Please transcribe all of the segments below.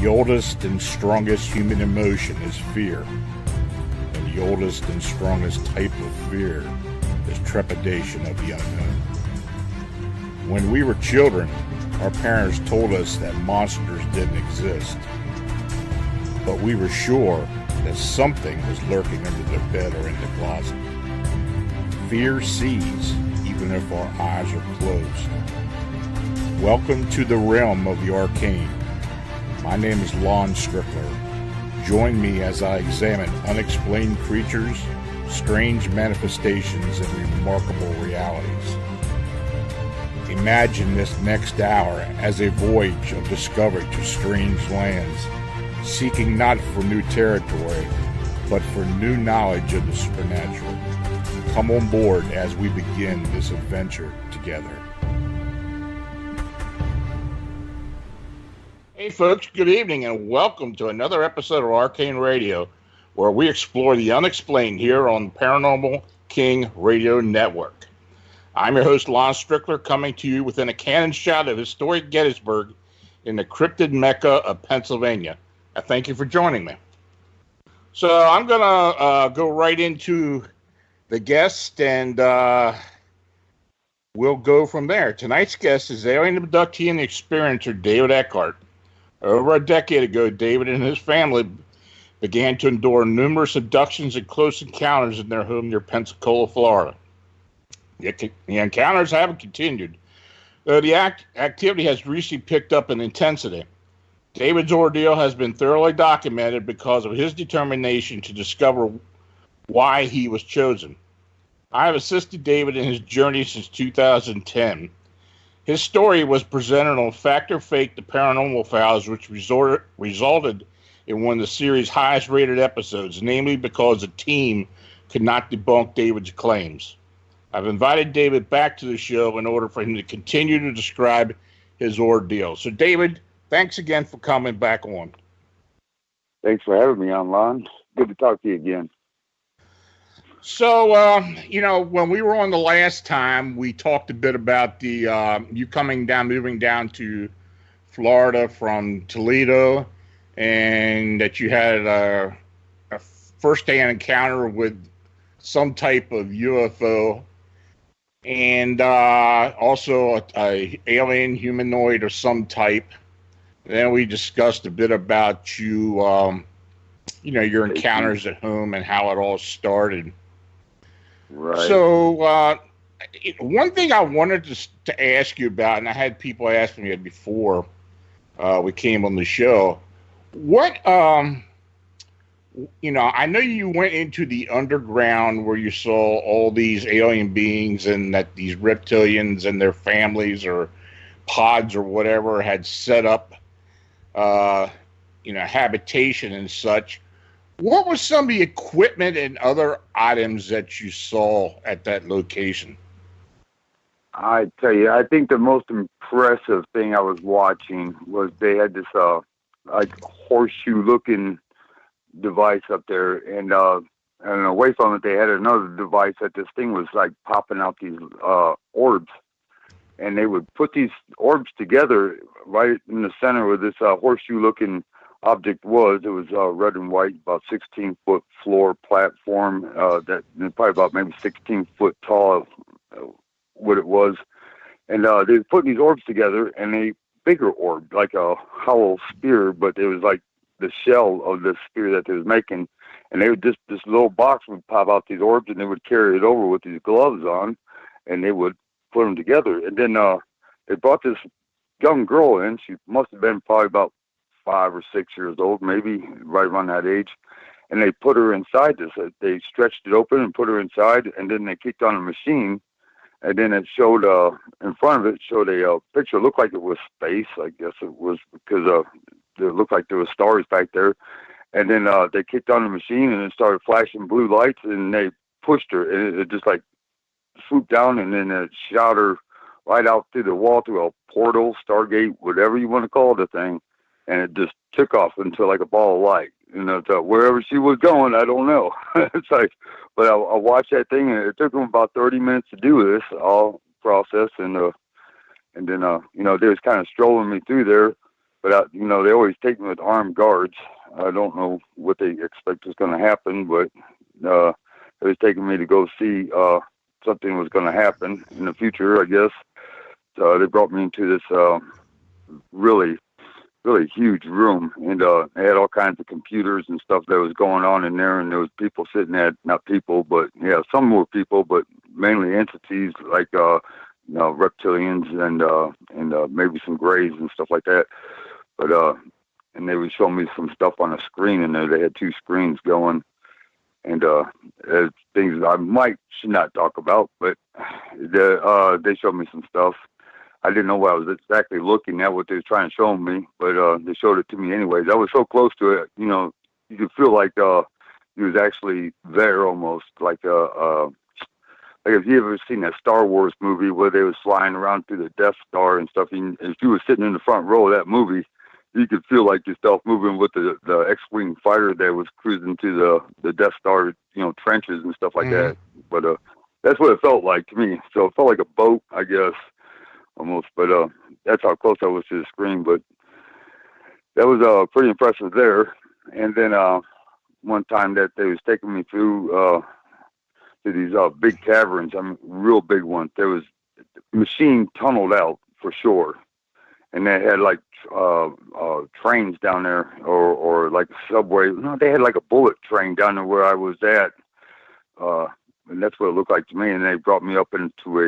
The oldest and strongest human emotion is fear, and the oldest and strongest type of fear is trepidation of the unknown. When we were children, our parents told us that monsters didn't exist, but we were sure that something was lurking under the bed or in the closet. Fear sees, even if our eyes are closed. Welcome to the realm of the Arcane. My name is Lon Strickler. Join me as I examine unexplained creatures, strange manifestations, and remarkable realities. Imagine this next hour as a voyage of discovery to strange lands, seeking not for new territory, but for new knowledge of the supernatural. Come on board as we begin this adventure together. Hey folks, good evening and welcome to another episode of Arcane Radio, where we explore the unexplained here on Paranormal King Radio Network. I'm your host, Lon Strickler, coming to you within a cannon shot of historic Gettysburg in the cryptid Mecca of Pennsylvania. I thank you for joining me. So I'm going to go right into the guest, and we'll go from there. Tonight's guest is alien abductee and experiencer David Eckhart. Over a decade ago, David and his family began to endure numerous abductions and close encounters in their home near Pensacola, Florida. The encounters haven't continued, though the activity has recently picked up in intensity. David's ordeal has been thoroughly documented because of his determination to discover why he was chosen. I have assisted David in his journey since 2010. His story was presented on Fact or Fake, The Paranormal Files, which resulted in one of the series' highest-rated episodes, namely because the team could not debunk David's claims. I've invited David back to the show in order for him to continue to describe his ordeal. So, David, thanks again for coming back on. Thanks for having me on, Lon. Good to talk to you again. So, when we were on the last time, we talked a bit about the you moving down to Florida from Toledo, and that you had a first-hand encounter with some type of UFO, and also a alien humanoid of some type. Then we discussed a bit about your encounters at home and how it all started. Right. So one thing I wanted to ask you about, and I had people ask me it before we came on the show, what, I know you went into the underground where you saw all these alien beings and that these reptilians and their families or pods or whatever had set up, habitation and such. What was some of the equipment and other items that you saw at that location? I tell you, I think the most impressive thing I was watching was they had this horseshoe-looking device up there, and away from it they had another device that this thing was like popping out these orbs, and they would put these orbs together right in the center where this horseshoe-looking object was. It was red and white, about 16-foot floor platform, that probably about maybe 16 foot tall, what it was. And they put these orbs together, and a bigger orb, like a hollow spear, but it was like the shell of the spear that they was making. And they would this little box would pop out these orbs, and they would carry it over with these gloves on, and they would put them together. And then they brought this young girl in. She must have been probably about 5 or 6 years old, maybe right around that age. And they put her inside this. They stretched it open and put her inside, and then they kicked on a machine. And then it showed, in front of it, showed a picture. It looked like it was space. I guess it was because it looked like there were stars back there. And then they kicked on the machine, and it started flashing blue lights, and they pushed her. And it just like swooped down, and then it shot her right out through the wall, through a portal, Stargate, whatever you want to call the thing. And it just took off into like a ball of light. Wherever she was going, I don't know. It's like, but I watched that thing, and it took them about 30 minutes to do this all process. And then, they was kind of strolling me through there. But you know, they always take me with armed guards. I don't know what they expect is going to happen, but it was taking me to go see something was going to happen in the future, I guess. So they brought me into this really, really huge room, and they had all kinds of computers and stuff that was going on in there, and there was people sitting there, not people, but yeah, some were people, but mainly entities like you know, reptilians and maybe some grays and stuff like that. But and they would show me some stuff on a screen in there. They had two screens going, and things I should not talk about, but they showed me some stuff. I didn't know what I was exactly looking at, what they were trying to show me, but they showed it to me anyways. I was so close to it, you know, you could feel like he was actually there almost, like if you ever seen that Star Wars movie where they was flying around through the Death Star and stuff, and if you were sitting in the front row of that movie, you could feel like yourself moving with the X-Wing fighter that was cruising to the Death Star, you know, trenches and stuff like that. But that's what it felt like to me. So it felt like a boat, I guess, almost. But that's how close I was to the screen. But that was pretty impressive there. And then one time that they was taking me through to these big caverns, I mean, real big ones. There was machine tunneled out for sure. And they had like trains down there, or like a subway. No, they had like a bullet train down there where I was at, and that's what it looked like to me. And they brought me up into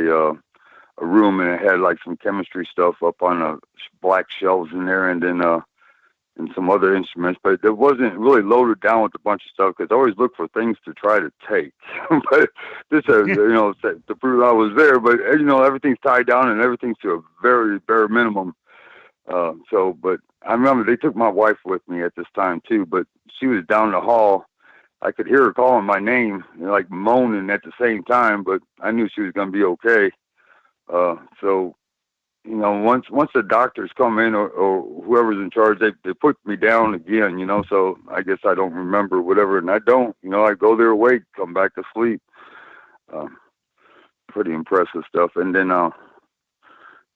a room, and it had like some chemistry stuff up on black shelves in there, and then and some other instruments. But it wasn't really loaded down with a bunch of stuff, because I always look for things to try to take. But this, you know, to prove I was there. But you know, everything's tied down and everything's to a very bare minimum. But I remember they took my wife with me at this time too, but she was down the hall. I could hear her calling my name, you know, like moaning at the same time, but I knew she was going to be okay. So, you know, once the doctors come in, or whoever's in charge, they put me down again, you know, so I guess I don't remember whatever, and I don't, you know, I go there awake, come back to sleep. Pretty impressive stuff. And then,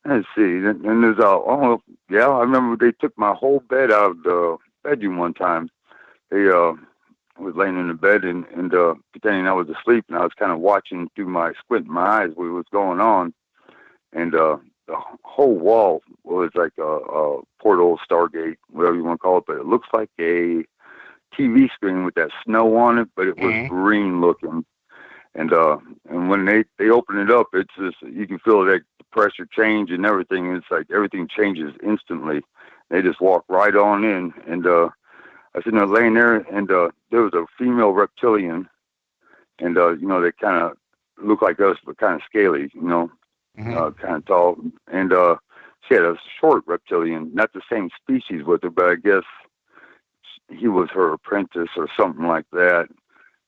let's see. And there's I remember they took my whole bed out of the bedroom one time. They was laying in the bed and pretending I was asleep, and I was kind of watching through squinting my eyes what was going on. And the whole wall was like a portal, Stargate, whatever you want to call it, but it looks like a TV screen with that snow on it, but it was green looking. And when they open it up, it's just, you can feel that the pressure change and everything. It's like everything changes instantly. They just walk right on in. And I was sitting there laying there, and there was a female reptilian. And, you know, they kind of look like us, but kind of scaly, you know, kind of tall. And she had a short reptilian, not the same species with her, but I guess he was her apprentice or something like that.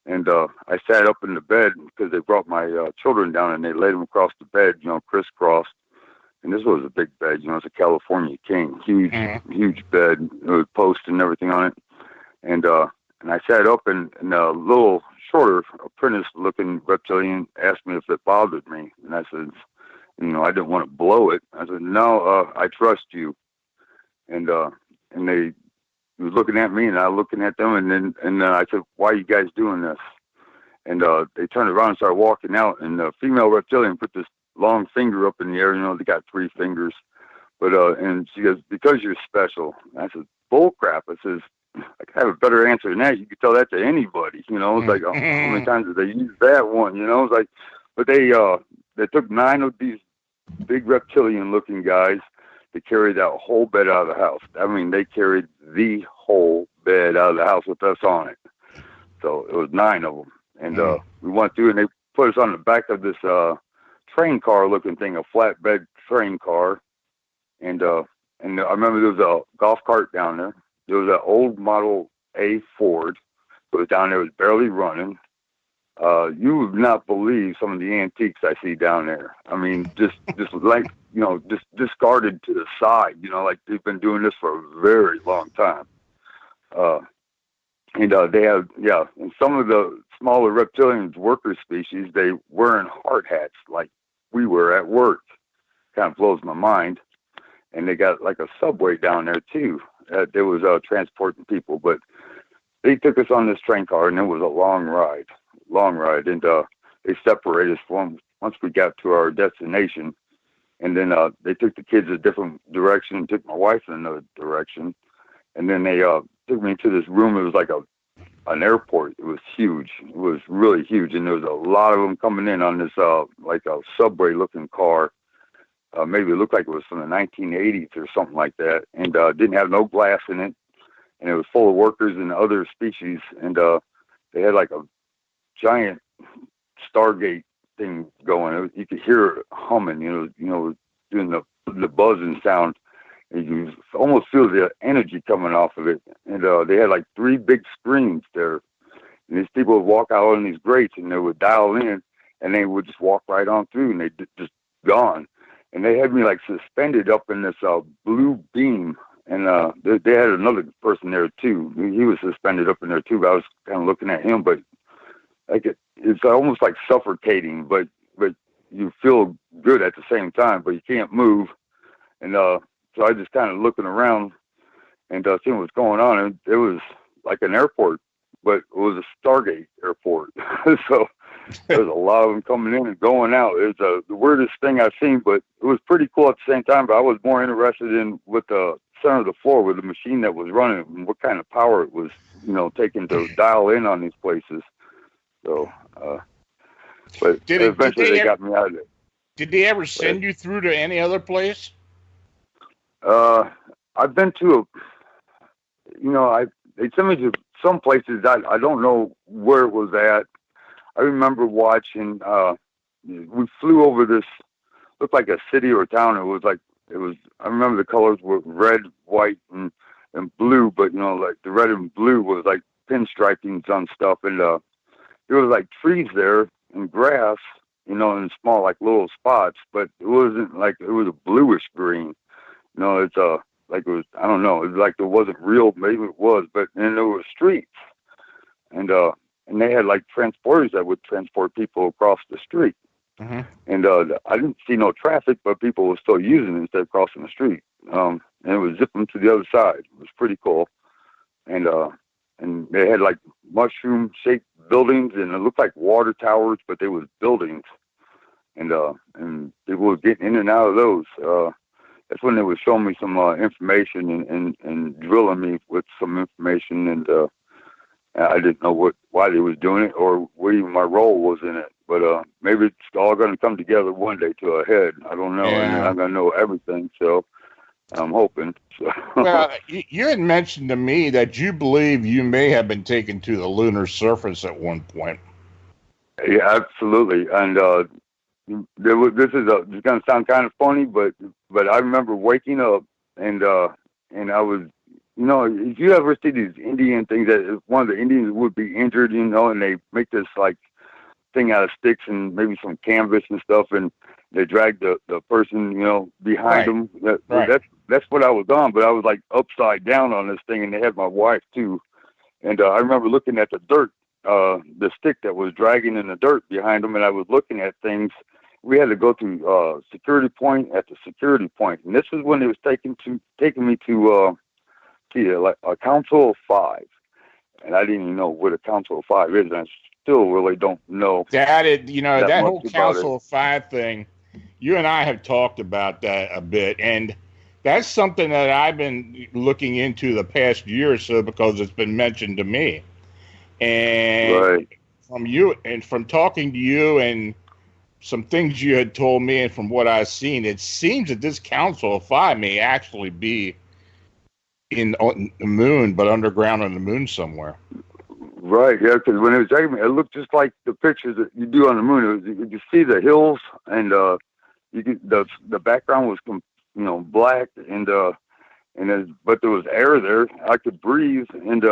And I sat up in the bed because they brought my children down, and they laid them across the bed, you know, crisscrossed. And this was a big bed, you know, it's a California king, huge bed with posts and everything on it. And I sat up, and a little shorter apprentice-looking reptilian asked me if it bothered me. And I said, you know, I didn't want to blow it. I said, no, I trust you. And they was looking at me, and I was looking at them, and then I said, why are you guys doing this? And they turned around and started walking out, and the female reptilian put this long finger up in the air. You know, they got 3 fingers. But and she goes, because you're special. And I said, bull crap. I says, I could have a better answer than that. You could tell that to anybody. You know, it's like, how many times did they use that one? You know, it's like, but they took 9 of these big reptilian-looking guys to carry that whole bed out of the house. I mean, they carried the whole bed out of the house with us on it. So it was 9 of them. And we went through, and they put us on the back of this train car looking thing, a flatbed train car. And I remember there was a golf cart down there. There was an old Model A Ford. It was down there. It was barely running. You would not believe some of the antiques I see down there. I mean, just like, you know, just discarded to the side, you know, like they've been doing this for a very long time. And they have, and some of the smaller reptilians, worker species, they wearing hard hats like we were at work. Kind of blows my mind. and they got like a subway down there too. There was transporting people, but they took us on this train car, and it was a long ride, and they separated us once we got to our destination, and then they took the kids a different direction, took my wife in another direction, and then they took me into this room. It was like an airport. It was huge. It was really huge, and there was a lot of them coming in on this like a subway looking car. Maybe it looked like it was from the 1980s or something like that, and didn't have no glass in it, and it was full of workers and other species, and they had like a giant Stargate thing going. You could hear it humming, doing the buzzing sound, and you almost feel the energy coming off of it. And they had like 3 big screens there, and these people would walk out on these grates, and they would dial in, and they would just walk right on through, and they just gone. And they had me like suspended up in this blue beam, and they had another person there too. He was suspended up in there too, but I was kind of looking at him, but like it's almost like suffocating, but you feel good at the same time, but you can't move. And so I just kind of looking around and seeing what's going on. And it was like an airport, but it was a Stargate airport. So there's a lot of them coming in and going out. It was the weirdest thing I've seen, but it was pretty cool at the same time. But I was more interested in with the center of the floor with the machine that was running and what kind of power it was, taking to dial in on these places. So, but eventually they got me out of it. Did they ever send you through to any other place? I've been to they sent me to some places I don't know where it was at. I remember watching, we flew over this, looked like a city or a town. I remember the colors were red, white, and blue, but, like the red and blue was like pinstripings on stuff. And there was like trees there and grass, in small, like little spots, but it wasn't like, it was a bluish green. It's like it was, I don't know, it was like it wasn't real, maybe it was, but then there were streets. And they had like transporters that would transport people across the street. Mm-hmm. And I didn't see no traffic, but people were still using it instead of crossing the street. And it was zipping to the other side. It was pretty cool. And they had like mushroom-shaped buildings, and it looked like water towers, but they was buildings. And people were getting in and out of those. That's when they were showing me some information and drilling me with some information, and I didn't know why they was doing it or what even my role was in it. But maybe it's all going to come together one day to a head. I don't know. Yeah. And I'm going to know everything, so I'm hoping. So. Well, you had mentioned to me that you believe you may have been taken to the lunar surface at one point. Yeah, absolutely. And this is going to sound kind of funny, but I remember waking up and I was, if you ever see these Indian things that one of the Indians would be injured, and they make this like thing out of sticks and maybe some canvas and stuff, and they drag the person, behind them. That's what I was on, but I was like upside down on this thing, and they had my wife too. And I remember looking at the dirt, the stick that was dragging in the dirt behind them, and I was looking at things. We had to go through security point after security point, and this is when it was taking me to like a Council of Five, and I didn't even know what a Council of Five is, and I still really don't know. That whole Council of Five thing, you and I have talked about that a bit, and that's something that I've been looking into the past year or so because it's been mentioned to me, and from talking to you and some things you had told me, and from what I've seen, it seems that this Council of Five may actually be on the moon, but underground on the moon somewhere. Right, yeah, because when it was dragging me, it looked just like the pictures that you do on the moon. You could see the hills, and the background was black, but there was air there. I could breathe, and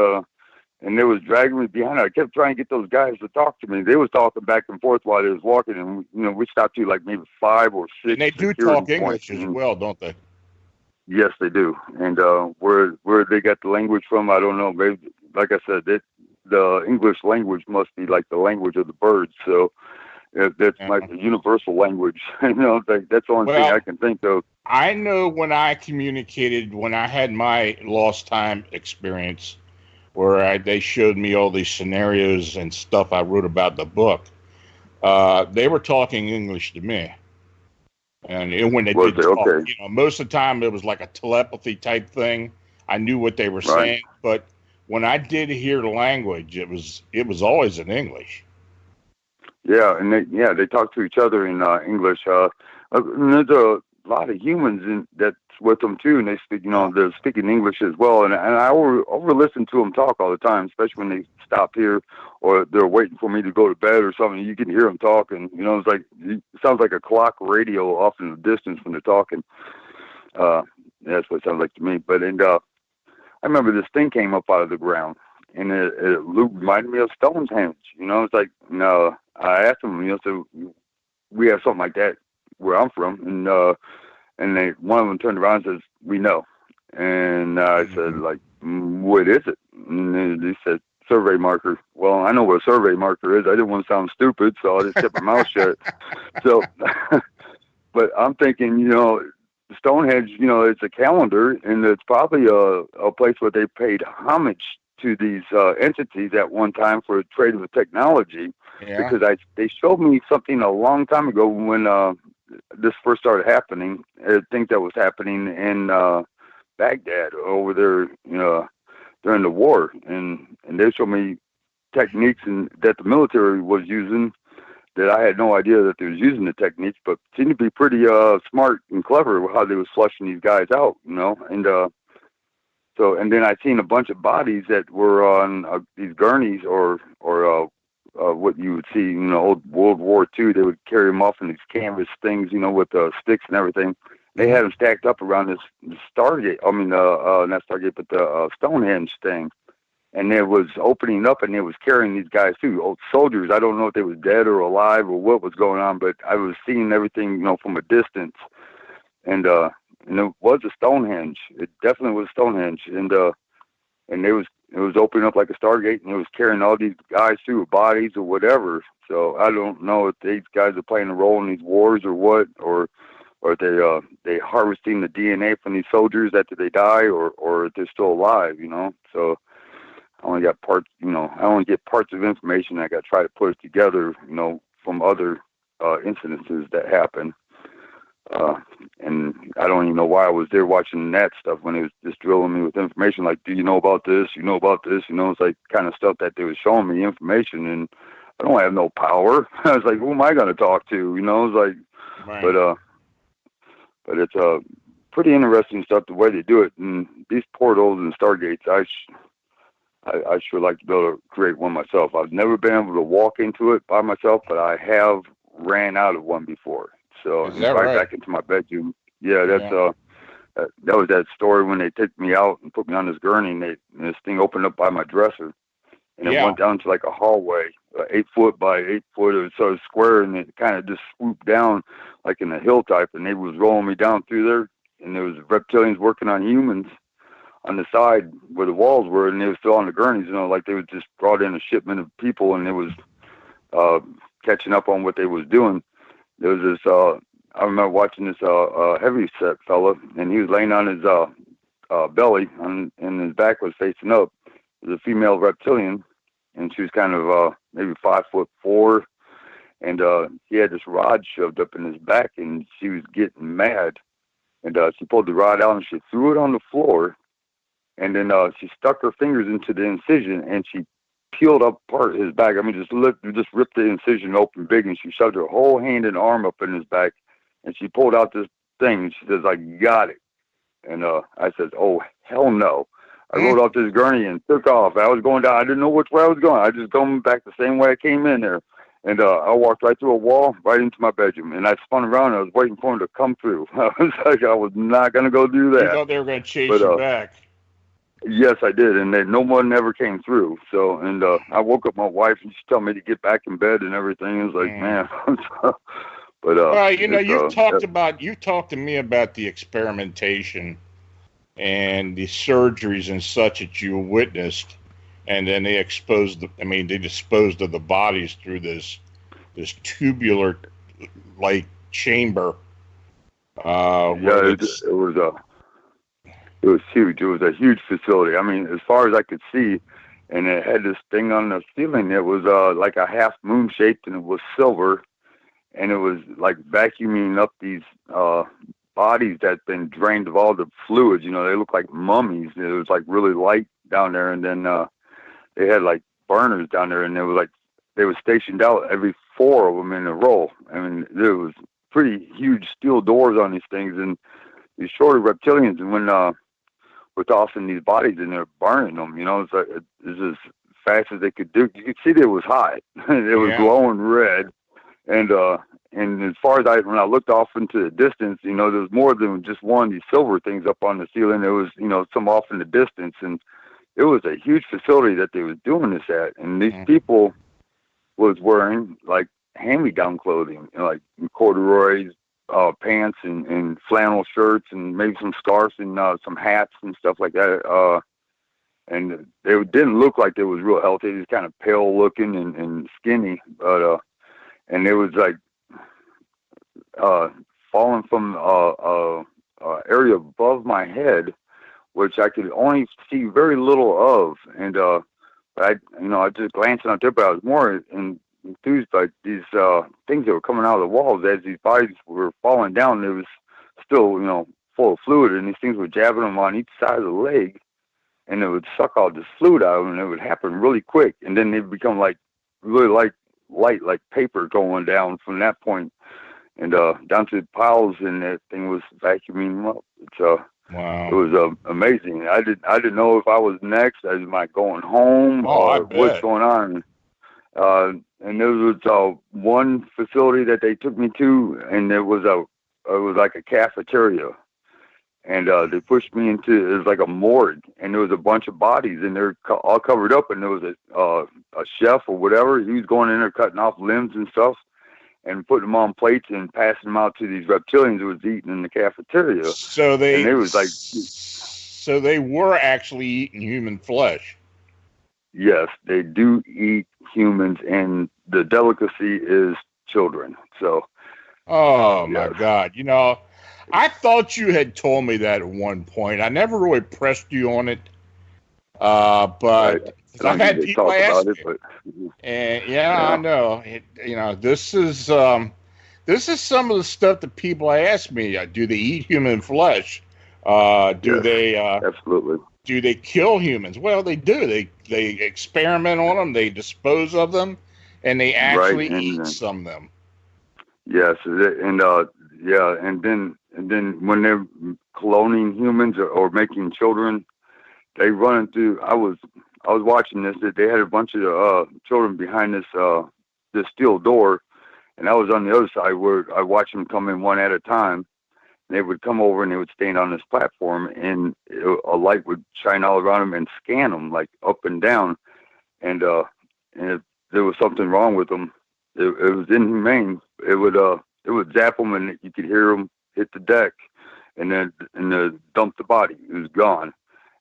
they was dragging me behind. I kept trying to get those guys to talk to me. They was talking back and forth while they was walking, and we stopped to like maybe 5 or 6. And they do talk English as well, don't they? Yes, they do. And where they got the language from, I don't know. Maybe, like I said, the English language must be like the language of the birds. So That's like a universal language. That's the only thing I can think of. I know when I communicated, when I had my lost time experience, where they showed me all these scenarios and stuff I wrote about in the book, they were talking English to me. And when they did talk, okay. Most of the time it was like a telepathy type thing. I knew what they were saying, but when I did hear the language, it was always in English. Yeah, and they talk to each other in English. And there's a lot of humans that's with them too, and they speak, they're speaking English as well. And I over listen to them talk all the time, especially when they stop here or they're waiting for me to go to bed or something. You can hear them talking. It's like it sounds like a clock radio off in the distance when they're talking. That's what it sounds like to me. But I remember this thing came up out of the ground, and it reminded me of Stonehenge. It's like I asked them, so we have something like that where I'm from, and one of them turned around and says, "We know," and I said, like, "What is it?" And they said, "Survey marker." Well, I know what a survey marker is. I didn't want to sound stupid, so I just kept my mouth shut. So, but I'm thinking, Stonehenge, it's a calendar, and it's probably a place where they paid homage to these entities at one time for trade with technology. Yeah. Because they showed me something a long time ago when this first started happening. I think that was happening in Baghdad over there, during the war, and they showed me techniques that the military was using that I had no idea that they was using the techniques, but seemed to be pretty smart and clever with how they was flushing these guys out, and and then I seen a bunch of bodies that were on these gurneys or what you would see, old World War II. They would carry them off in these canvas things, with sticks and everything. They had them stacked up around this Stargate. I mean, not Stargate, but the Stonehenge thing. And it was opening up, and it was carrying these guys through, old soldiers. I don't know if they was dead or alive or what was going on, but I was seeing everything, from a distance. And it was a Stonehenge. It definitely was Stonehenge. And it was opening up like a Stargate, and it was carrying all these guys through with bodies or whatever. So I don't know if these guys are playing a role in these wars or what, or they harvesting the DNA from these soldiers after they die, or if they're still alive, So I only got parts, I only get parts of information. I got to try to put it together, from other incidences that happen. And I don't even know why I was there watching that stuff when it was just drilling me with information. Like, do you know about this? You know about this? It's like kind of stuff that they was showing me information, and I don't have no power. I was like, who am I going to talk to? It's like, right. But it's pretty interesting stuff the way they do it. And these portals and Stargates, I sure like to be able to create one myself. I've never been able to walk into it by myself, but I have ran out of one before. So right back into my bedroom. Yeah, that's that was that story when they took me out and put me on this gurney, and this thing opened up by my dresser, and it went down to like a hallway, 8 foot by 8 foot. It was sort of square, and it kind of just swooped down like in a hill type, and they was rolling me down through there, and there was reptilians working on humans on the side where the walls were, and they were still on the gurneys, like they was just brought in a shipment of people, and it was catching up on what they was doing. There was this, I remember watching this heavy set fella, and he was laying on his belly, and his back was facing up. It was a female reptilian, and she was kind of maybe 5'4", and he had this rod shoved up in his back, and she was getting mad. And she pulled the rod out, and she threw it on the floor, and then she stuck her fingers into the incision, and she peeled up part of his back. I mean, just ripped the incision open big, and she shoved her whole hand and arm up in his back, and she pulled out this thing, and she says, "I got it." And I said, "Oh, hell no." I rode off this gurney and took off. I was going down. I didn't know which way I was going. I just going back the same way I came in there. And I walked right through a wall, right into my bedroom. And I spun around, and I was waiting for him to come through. I was like, I was not going to go do that. You thought they were going to chase you back. Yes, I did, and no one ever came through. So, and I woke up my wife, and she told me to get back in bed and everything. It was like, man. But well, you've talked to me about the experimentation and the surgeries and such that you witnessed, and then they disposed of the bodies through this this tubular like chamber. It was huge. It was a huge facility. I mean, as far as I could see, and it had this thing on the ceiling. It was like a half moon shaped, and it was silver, and it was like vacuuming up these bodies that'd been drained of all the fluids. You know, they look like mummies. It was like really light down there, and then they had like burners down there, and it was like they were stationed out every 4 of them in a row. I mean, there was pretty huge steel doors on these things, and these shorter reptilians, and when we're tossing these bodies in there, burning them, you know, it's like, it's as fast as they could do. You could see that it was hot. It was glowing red. And as far as when I looked off into the distance, you know, there was more than just one of these silver things up on the ceiling. There was, you know, some off in the distance, and it was a huge facility that they was doing this at. And these people was wearing like hand-me-down clothing, you know, like corduroys, pants and flannel shirts, and maybe some scarves and some hats and stuff like that. And they didn't look like they was real healthy. They was kind of pale looking and skinny, but and it was like falling from area above my head, which I could only see very little of. And I just glancing out there, but I was more enthused by these things that were coming out of the walls as these bodies were falling down. It was still, you know, full of fluid, and these things were jabbing them on each side of the leg, and it would suck all this fluid out of them, and it would happen really quick, and then they'd become like really light like paper going down from that point, and down to the piles, and that thing was vacuuming them up. It's wow. It was amazing. I didn't know if I was next. Am I going home or what's going on? And there was one facility that they took me to, and it was like a cafeteria, and they pushed me into, it was like a morgue, and there was a bunch of bodies, and they're all covered up, and there was a chef or whatever. He was going in there cutting off limbs and stuff, and putting them on plates and passing them out to these reptilians who was eating in the cafeteria. So they were actually eating human flesh. Yes, they do eat humans, and the delicacy is children. So, my God, you know, I thought you had told me that at one point. I never really pressed you on it, but I've had people ask me, and I know. This is some of the stuff that people ask me. Do they eat human flesh? Do they? Absolutely. Do they kill humans? Well, they do. They experiment on them. They dispose of them, and they actually eat some of them. Yes, and then when they're cloning humans or making children, they run into. I was watching this. That they had a bunch of children behind this steel door, and I was on the other side where I watched them come in one at a time. They would come over and they would stand on this platform, and a light would shine all around them and scan them like up and down. And if there was something wrong with them, it was inhumane. It would zap them, and you could hear them hit the deck, and then dump the body. It was gone.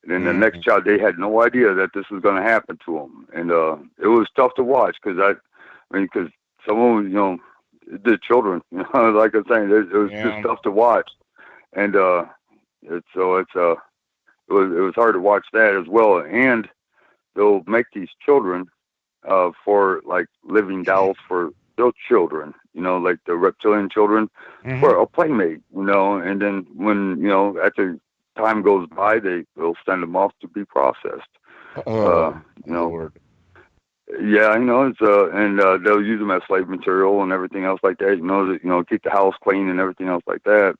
And then the next child, they had no idea that this was going to happen to them, and it was tough to watch because some of them, you know, the children, you know, like I'm saying, it was just tough to watch, and it was hard to watch that as well. And they'll make these children for like living dolls for their children, you know, like the reptilian children, for a playmate, you know. And then when, you know, after time goes by, they'll send them off to be processed. You know. Lord. Yeah, you know, it's and they'll use them as slave material and everything else like that. You know, keep the house clean and everything else like that.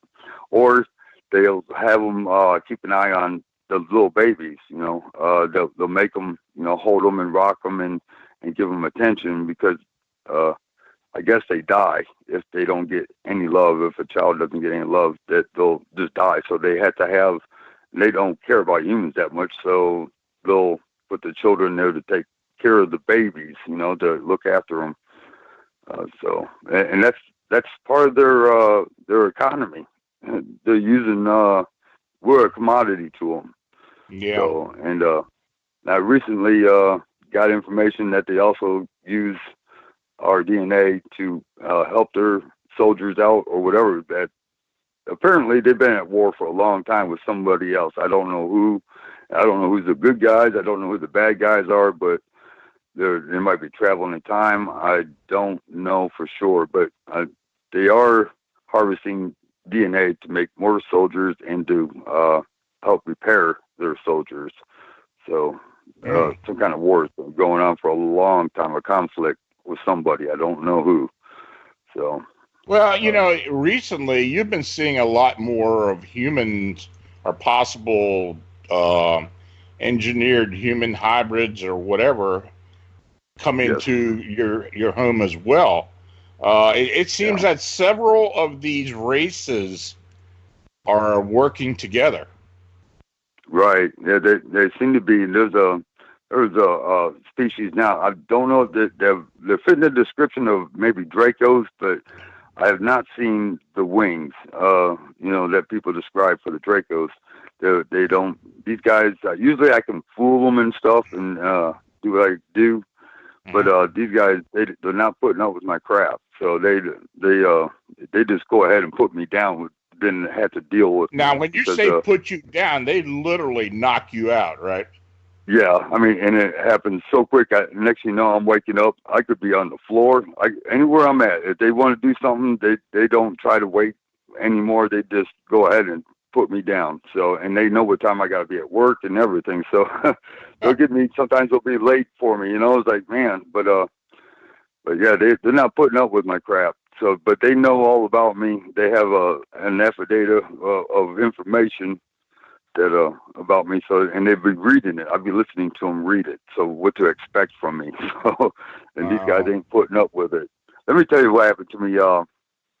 Or they'll have them keep an eye on the little babies. You know, they'll make them, you know, hold them and rock them and give them attention because I guess they die if they don't get any love. If a child doesn't get any love, that they'll just die. So they have to have. They don't care about humans that much, so they'll put the children there to take care of the babies, you know, to look after them. And that's part of their economy. They're using we're a commodity to them. Yeah. So, and I recently got information that they also use our DNA to help their soldiers out or whatever. That apparently they've been at war for a long time with somebody else. I don't know who. I don't know who's the good guys. I don't know who the bad guys are, but they might be traveling in time. I don't know for sure, but they are harvesting DNA to make more soldiers and to help repair their soldiers. So some kind of war has been going on for a long time, a conflict with somebody. I don't know who. So, well, you know, recently you've been seeing a lot more of humans or possible engineered human hybrids or whatever come into your home as well. It seems that several of these races are working together. Right. Yeah, they seem to be. There's a species now. I don't know if they're fitting the description of maybe Dracos, but I have not seen the wings. That people describe for the Dracos. They don't. These guys usually I can fool them and stuff and do what I do, but these guys they're not putting up with my crap. So they just go ahead and put me down. Didn't have to deal with. Now, when you say put you down, they literally knock you out, right? Yeah, I mean, and it happens so quick. Next thing you know, I'm waking up. I could be on the floor. Anywhere I'm at. If they want to do something, they don't try to wait anymore. They just go ahead and put me down. So, and they know what time I got to be at work and everything. So they'll get me. Sometimes they'll be late for me. It's like, man, but yeah, they're not putting up with my crap. So, but they know all about me. They have an affidavit of information that about me. So, and they've been reading it. I'll be listening to them read it. So, what to expect from me? So, and these guys ain't putting up with it. Let me tell you what happened to me.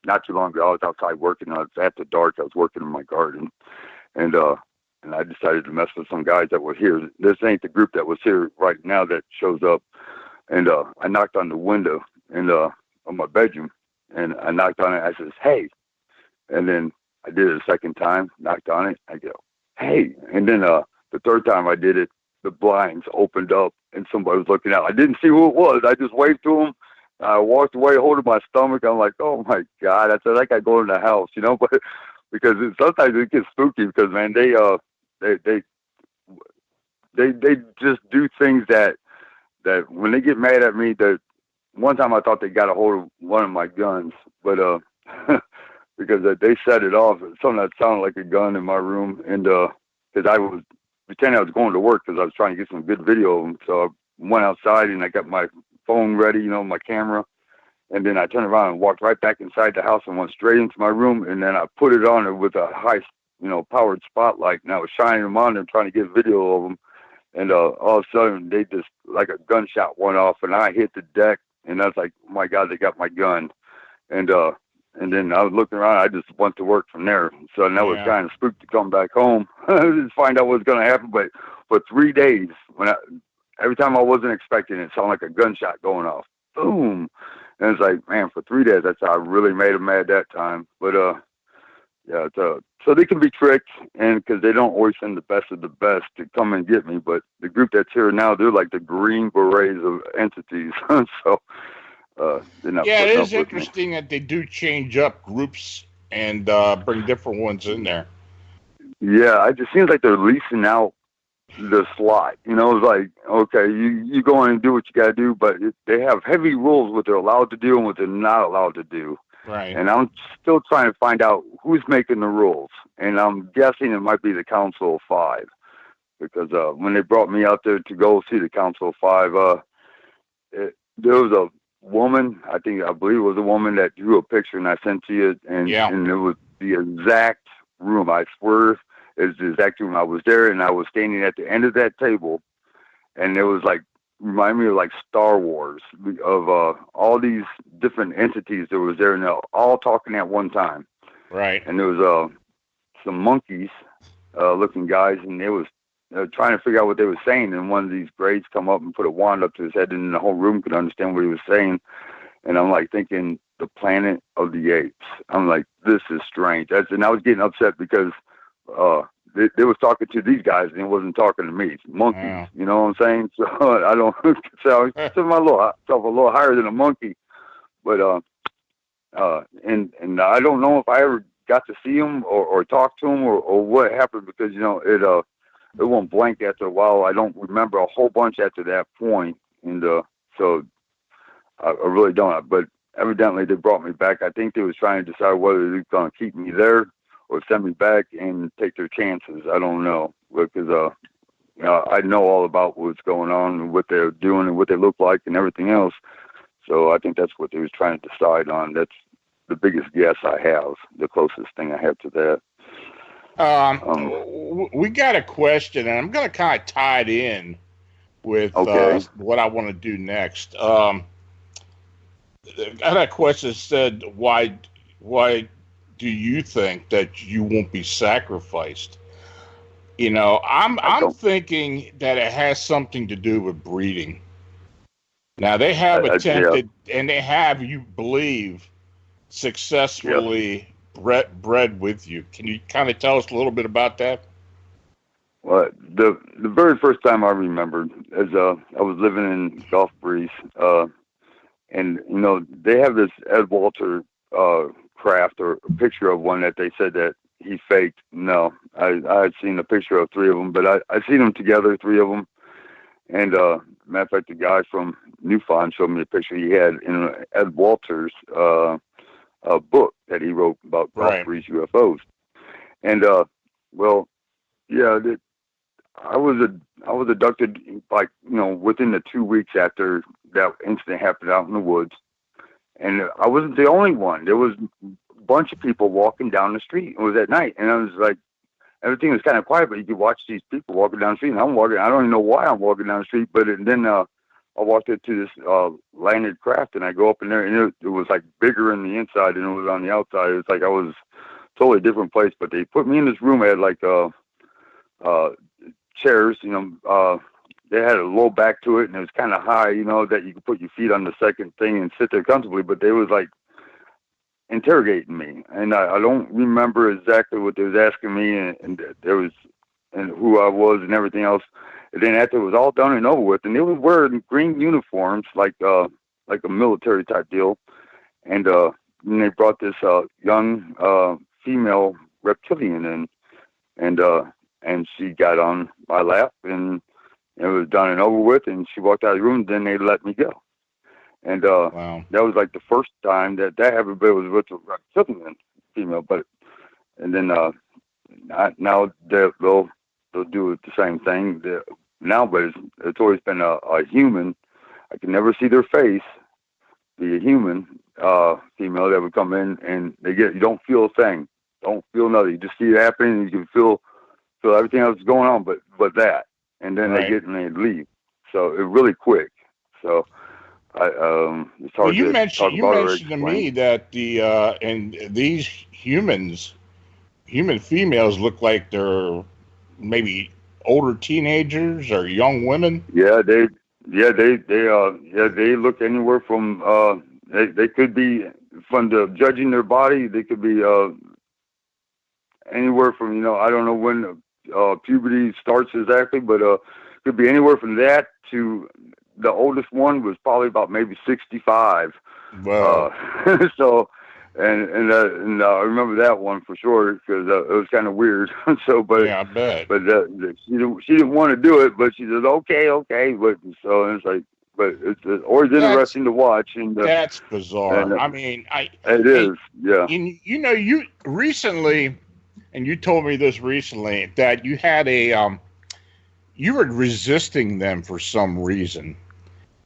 Not too long ago, I was outside working. I was after dark. I was working in my garden, and I decided to mess with some guys that were here. This ain't the group that was here right now that shows up. And I knocked on the window of my bedroom. And I knocked on it. I says, "Hey," and then I did it a second time. Knocked on it. I go, "Hey," and then the third time I did it, the blinds opened up and somebody was looking out. I didn't see who it was. I just waved to them. I walked away, holding my stomach. I'm like, "Oh my God!" I said, "I got to go in the house," but because sometimes it gets spooky because man, they just do things that when they get mad at me that. One time I thought they got a hold of one of my guns, but because they set it off, something that sounded like a gun in my room, and because I was pretending I was going to work because I was trying to get some good video of them. So I went outside and I got my phone ready, my camera, and then I turned around and walked right back inside the house and went straight into my room, and then I put it on with a high, powered spotlight, and I was shining them on them, trying to get video of them, and all of a sudden they just like a gunshot went off, and I hit the deck. And I was like, oh my God, they got my gun. And then I was looking around. I just went to work from there. So that was kind of spooked to come back home, just find out what's going to happen. But for 3 days, every time I wasn't expecting it, it sounded like a gunshot going off. Boom. And it's like, man, for 3 days, that's how I really made them mad that time. But, yeah, so they can be tricked, and because they don't always send the best of the best to come and get me. But the group that's here now, they're like the Green Berets of entities. So they're not. Yeah, it is interesting that they do change up groups and bring different ones in there. Yeah, it just seems like they're leasing out the slot. It's like, okay, you go in and do what you got to do, but they have heavy rules what they're allowed to do and what they're not allowed to do. Right. And I'm still trying to find out who's making the rules. And I'm guessing it might be the Council of Five. Because when they brought me out there to go see the Council of Five, there was a woman, I believe it was a woman that drew a picture and I sent to you. And it was the exact room. I swear it's the exact room. I was there and I was standing at the end of that table. And it was like, remind me of like Star Wars, of all these different entities that was there, and they're all talking at one time. Right. And there was some monkeys looking guys, and they was trying to figure out what they were saying. And one of these grades come up and put a wand up to his head, and the whole room could understand what he was saying. And I'm like thinking, the planet of the apes. I'm like, this is strange. And I was getting upset because they was talking to these guys and it wasn't talking to me. It's monkeys, you know what I'm saying? So I don't consider myself a little higher than a monkey. But and I don't know if I ever got to see him or talk to him or what happened, because it went blank after a while. I don't remember a whole bunch after that point, and so I really don't. But evidently they brought me back. I think they was trying to decide whether they're going to keep me there or send me back and take their chances. I don't know, because I know all about what's going on and what they're doing and what they look like and everything else. So I think that's what they was trying to decide on. That's the biggest guess I have, the closest thing I have to that. We got a question, and I'm going to kind of tie it in with what I want to do next. I had a question that said, why do you think that you won't be sacrificed? I'm thinking that it has something to do with breeding. Now, they have attempted, and they have, you believe, successfully bred with you. Can you kind of tell us a little bit about that? Well, the very first time I remembered is I was living in Gulf Breeze, and they have this Ed Walter craft or a picture of one that they said that he faked. No, I had seen a picture of 3 of them, but I seen them together, 3 of them. And matter of fact, the guy from Newfound showed me a picture he had in Ed Walter's book that he wrote about Gulf Breeze UFOs. And I was abducted within the 2 weeks after that incident happened out in the woods, and I wasn't the only one. There was a bunch of people walking down the street. It was at night, and I was like, everything was kind of quiet, but you could watch these people walking down the street. And I'm walking. I don't even know why I'm walking down the street, but then I walked into this landed craft, and I go up in there, and it was like bigger in the inside than it was on the outside. It was like I was totally different place. But they put me in this room. I had like chairs, they had a low back to it, and it was kind of high, that you could put your feet on the second thing and sit there comfortably. But they was like interrogating me, and I don't remember exactly what they was asking me, and there was, and who I was and everything else. And then after it was all done and over with, and they was wearing green uniforms, like a military type deal. And they brought this young female reptilian in, and she got on my lap, and it was done and over with, and she walked out of the room, and then they let me go. And that was like the first time that happened, but it was with a reptilian female. And then now they'll do it the same thing now, but it's always been a human. I can never see their face. Be a human female that would come in, and you don't feel a thing, don't feel nothing. You just see it happening, and you can feel everything else is going on, but that, and then they get and they leave. So it really quick. So it's hard you to mentioned, talk about. You mentioned to me that and these human females look like they're maybe older teenagers or young women. Yeah, they look anywhere from they could be, from the judging their body, they could be anywhere from I don't know when puberty starts exactly, but could be anywhere from that to the oldest one was probably about maybe 65. Wow. So and I remember that one for sure, because it was kind of weird. So, but yeah, I bet. But she didn't want to do it, but she said okay. But so it's like, but it's always interesting to watch. And that's bizarre. And, I mean, it is, yeah. You recently, and you told me this recently, that you had you were resisting them for some reason,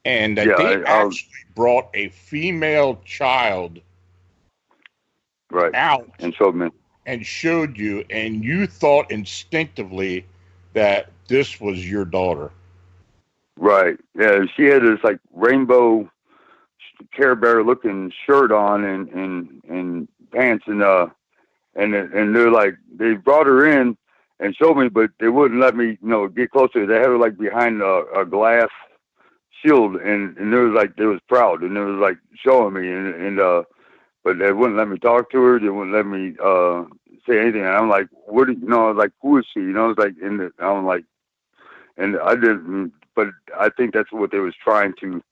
and that they actually brought a female child out and showed you, and you thought instinctively that this was your daughter. Right. Yeah, she had this like rainbow Care Bear looking shirt on and pants, and they're like, they brought her in and showed me, but they wouldn't let me get closer. They had her like behind a glass shield, and they was proud, and they was like showing me, and but they wouldn't let me talk to her. They wouldn't let me say anything. And I'm like, what? I was like, who is she? It's like, I'm like, and I didn't. But I think that's what they was trying to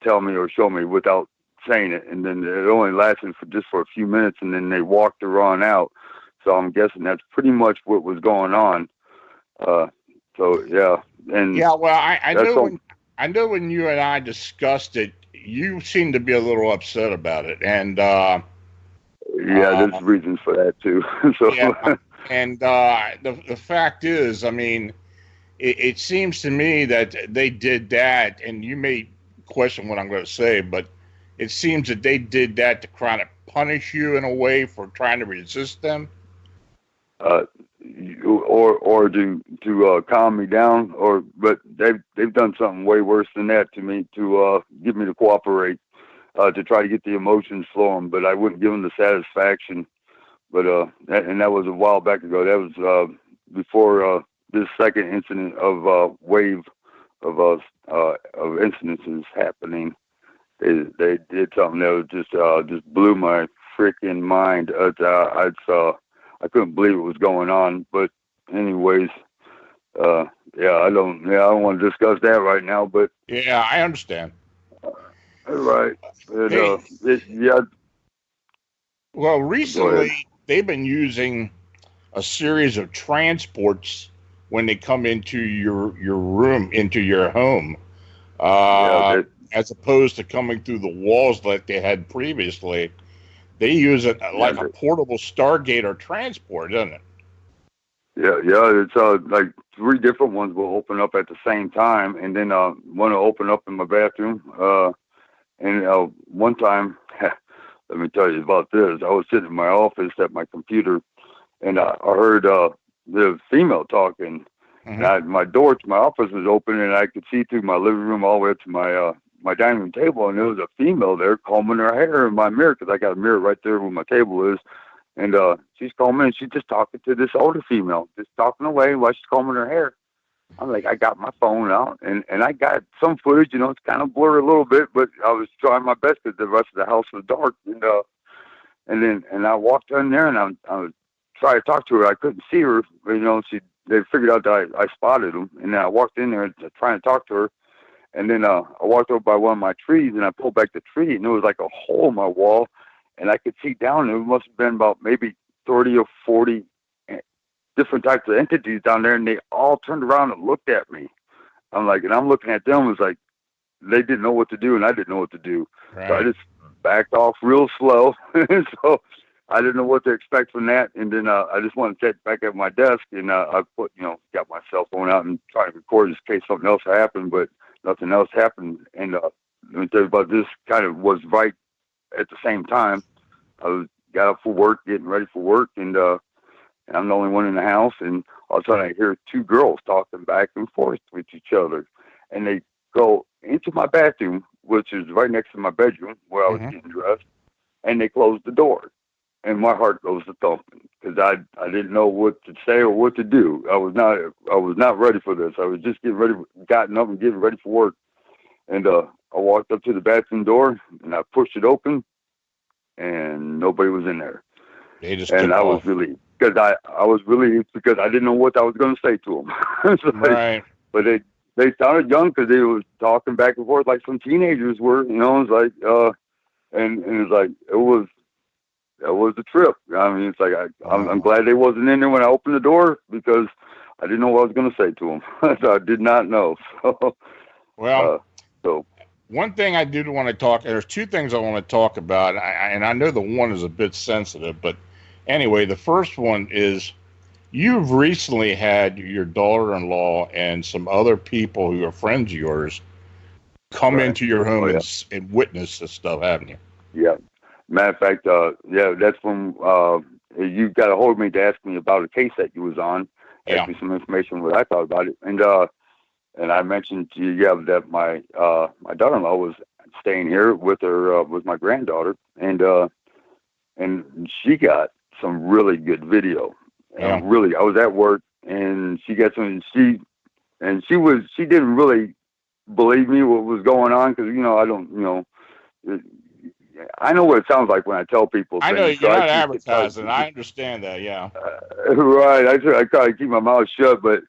tell me or show me without saying it, and then it only lasted for a few minutes, and then they walked her on out. So I'm guessing that's pretty much what was going on. So yeah, and yeah. Well, I know when you and I discussed it, you seemed to be a little upset about it, and yeah, there's reasons for that too. So yeah, and the fact is, I mean, it seems to me that they did that, and you may question what I'm going to say, but it seems that they did that to kind of punish you in a way for trying to resist them. Or to calm me down, but they've done something way worse than that to me, to get me to cooperate, to try to get the emotions flowing, but I wouldn't give them the satisfaction. But that was a while back ago. That was before this second incident of wave of incidences happening. They did something that was just blew my freaking mind. I couldn't believe it was going on. But anyways, I don't want to discuss that right now. But yeah, I understand. Right. Hey, yeah. Well, recently they've been using a series of transports when they come into your room, into your home, as opposed to coming through the walls like they had previously. They use it like a portable Stargate or transport, doesn't it? Yeah. It's like 3 different ones will open up at the same time, and then one will open up in my bathroom. And one time, let me tell you about this. I was sitting in my office at my computer, and I heard the female talking. Mm-hmm. And my door to my office was open, and I could see through my living room all the way up to my dining room table, and there was a female there combing her hair in my mirror, because I got a mirror right there where my table is. And she's combing, and she's just talking to this older female, just talking away while she's combing her hair. I'm like, I got my phone out, and I got some footage. It's kind of blurry a little bit, but I was trying my best because the rest of the house was dark. And I walked in there, and I was trying to talk to her. I couldn't see her, but they figured out that I spotted them. And then I walked in there trying to talk to her. And then I walked over by one of my trees, and I pulled back the tree, and there was like a hole in my wall, and I could see down. It must have been about maybe 30 or 40 different types of entities down there, and they all turned around and looked at me. I'm looking at them. It was like they didn't know what to do, and I didn't know what to do. Right. So I just backed off real slow. So I didn't know what to expect from that. And then I just wanted to get back at my desk, and I put, got my cell phone out and tried to record just in case something else happened, but nothing else happened. And let me tell you about this. Kind of was right at the same time. I got up for work, getting ready for work, and I'm the only one in the house, and all of a sudden I hear 2 girls talking back and forth with each other, and they go into my bathroom, which is right next to my bedroom where I was getting dressed, and they close the door, and my heart goes to thumping, because I didn't know what to say or what to do. I was not ready for this. I was just gotten up and getting ready for work, and I walked up to the bathroom door, and I pushed it open, and nobody was in there. And I was relieved, because I was relieved because I didn't know what I was going to say to them. So right. But they sounded young, because they was talking back and forth like some teenagers were. It was like, and it was like that was the trip. I mean, it's like I'm glad they wasn't in there when I opened the door, because I didn't know what I was going to say to them. So I did not know. So one thing I did want to talk. There's 2 things I want to talk about, and I know the one is a bit sensitive, but anyway, the first one is you've recently had your daughter-in-law and some other people who are friends of yours come into your home and witness this stuff, haven't you? Yeah. Matter of fact, that's when you got a hold of me to ask me about a case that you was on, ask me some information what I thought about it, and I mentioned to you that my daughter-in-law was staying here with her with my granddaughter, and she got some really good video. Really, I was at work, and she got some. She didn't really believe me what was going on, because I don't I know what it sounds like when I tell people things. I know you're not advertising. I understand that. Yeah. Right. I try to keep my mouth shut, but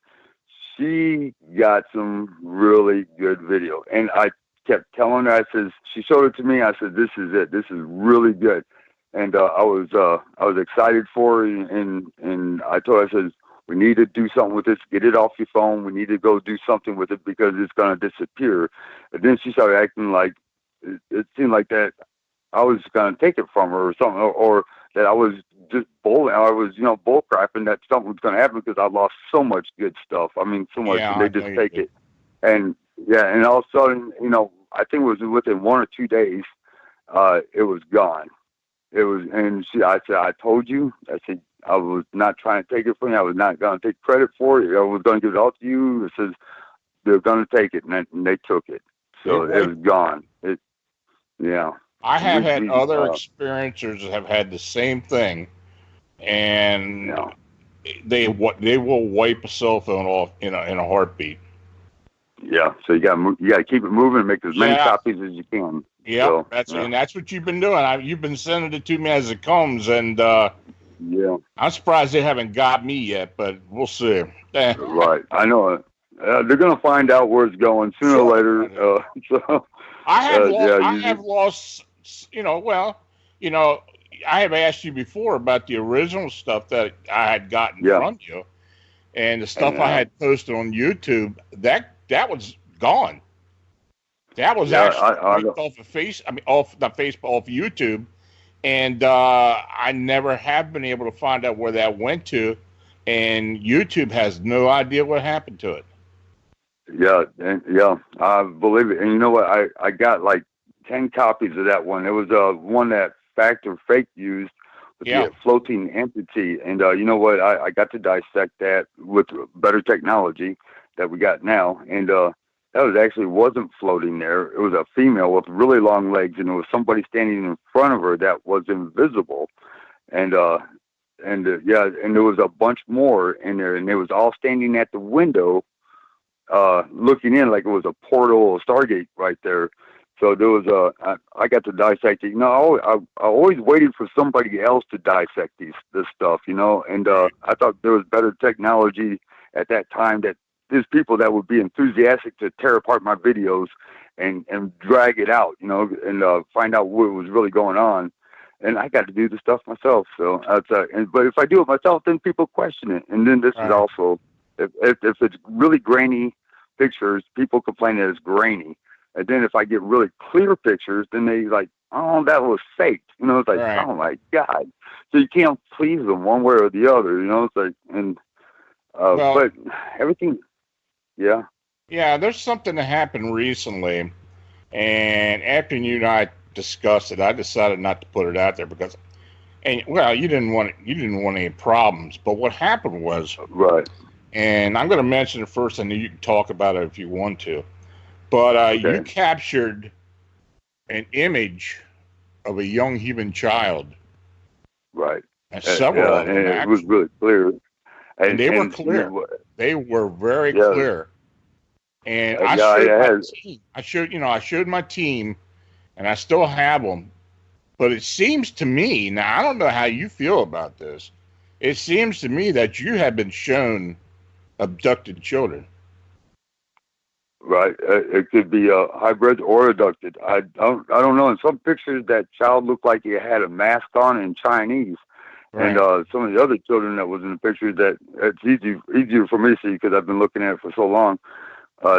she got some really good video, and I kept telling her. I says, she showed it to me. I said, this is it. This is really good. And I was excited for her, and I told her, I said, we need to do something with this. Get it off your phone. We need to go do something with it because it's going to disappear. And then she started acting like it seemed like that I was going to take it from her or something, or that I was just bull crapping that something was going to happen because I lost so much good stuff. I mean, so much, and they just take it. And and all of a sudden, I think it was within 1 or 2 days, it was gone. It was, and I said, I told you. I said, I was not trying to take it from you. I was not going to take credit for it. I was going to give it all to you. It says they're going to take it, and they took it. So it was gone. I have had other experiencers that have had the same thing, and they will wipe a cell phone off in a heartbeat. Yeah, so you got to keep it moving and make as many copies as you can. Yeah, so, and that's what you've been doing. You've been sending it to me as it comes, and I'm surprised they haven't got me yet, but we'll see. Right, I know. They're going to find out where it's going sooner or later. So I have lost. I have asked you before about the original stuff that I had gotten from you, and the stuff I had posted on YouTube. That was gone. That was actually off YouTube, and I never have been able to find out where that went to, and YouTube has no idea what happened to it. I believe it. And you know what? I got like 10 copies of that one. It was one that Fact or Fake used with the floating entity. And you know what? I got to dissect that with better technology that we got now. And that wasn't floating there. It was a female with really long legs, and there was somebody standing in front of her that was invisible. And there was a bunch more in there, and they was all standing at the window, looking in like it was a portal, a Stargate right there. So there was I got to dissect it. I always waited for somebody else to dissect this stuff, and I thought there was better technology at that time that there's people that would be enthusiastic to tear apart my videos and drag it out, and find out what was really going on. And I got to do the stuff myself. So but if I do it myself, then people question it. And then this is also, if it's really grainy pictures, people complain that it's grainy. And then if I get really clear pictures, then they like, oh, that was fake. It's like, oh my God. So you can't please them one way or the other, it's like, and, but everything, Yeah, there's something that happened recently, and after you and I discussed it, I decided not to put it out there because, you didn't want any problems. But what happened was, and I'm going to mention it first, and then you can talk about it if you want to. But you captured an image of a young human child, and several of them. And it was really clear. And they were clear. They were very clear. And I showed my team, and I still have them. But it seems to me, now I don't know how you feel about this, it seems to me that you have been shown abducted children. Right. It could be hybrid or abducted. I don't know. In some pictures, that child looked like he had a mask on in Chinese. Right. And some of the other children that was in the picture, that it's easier for me to see because I've been looking at it for so long.